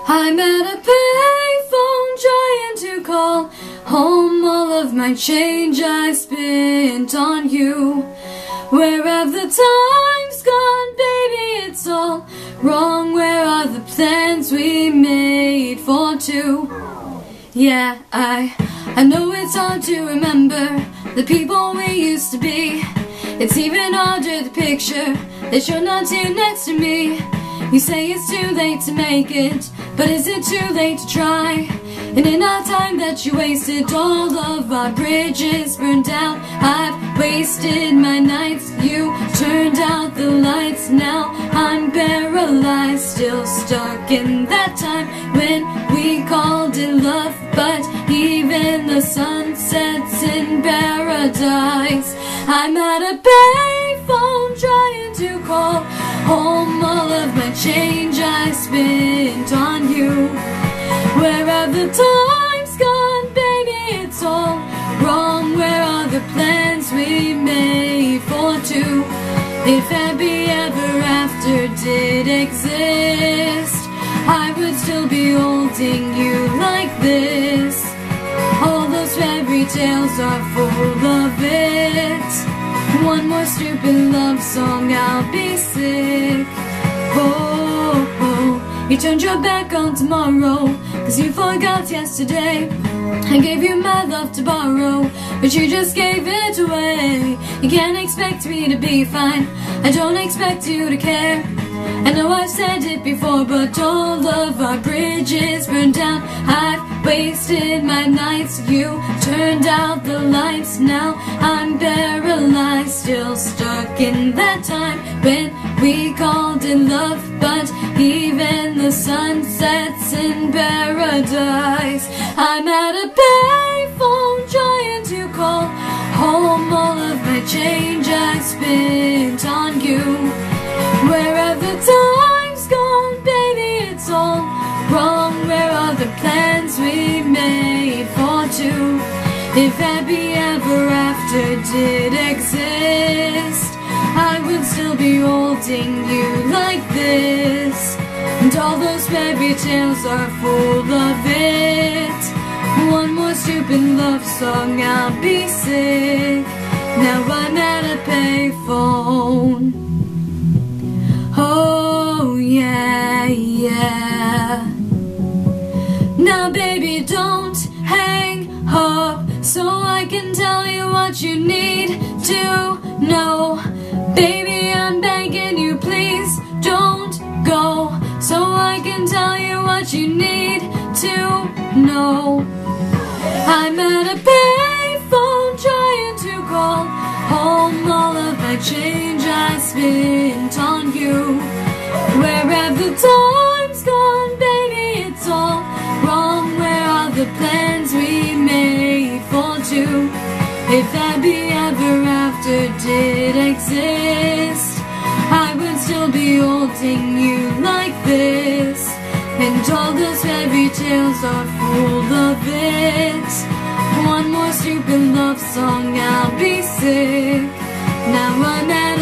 I'm at a payphone trying to call home all of my change I spent on you. Where have the times gone, baby? It's all wrong. Where are the plans we made for two? Yeah, I know it's hard to remember the people we used to be. It's even harder to picture that you're not here next to me. You say it's too late to make it, but is it too late to try? And in our time that you wasted, all of our bridges burned out. I've wasted my nights, you turned out the lights. Now I'm paralyzed, still stuck in that time when we called it love. But even the sun sets in paradise. I'm at a payphone trying to call home all of my change I spent on you. Where have the times gone, baby? It's all wrong. Where are the plans we made for two? If happy ever after did exist, I would still be holding you like this. All those fairy tales are full of it. One more stupid love song, I'll be sick. Oh, oh, you turned your back on tomorrow, 'cause you forgot yesterday. I gave you my love to borrow, but you just gave it away. You can't expect me to be fine, I don't expect you to care. I know I've said it before, but all of our bridges burned down. I've wasted my nights, you turned out the lights. Now I'm paralyzed, still stuck in that time when we called it love. But even the sun sets in paradise. I'm at a payphone trying to call home all of my change I spent on you. Where have the times gone, baby? It's all wrong. Where are the plans we made for two? If happy ever after did exist, I would still be holding you like this. And all those fairy tales are full of it. One more stupid love song, I'll be sick. Now I'm at a payphone. Oh yeah, yeah. Now baby, don't hang up, so I can tell you what you need to know. Baby, I'm begging you, please don't go, so I can tell you what you need to know. I'm at a payphone trying to call home all of my change I spent on you. Where have the times gone, baby? It's all wrong. Where are the plans we made for two? If happy ever after did exist, I would still be holding you like this. And all those fairy tales are full of it. One more stupid love song, I'll be sick. Now I'm at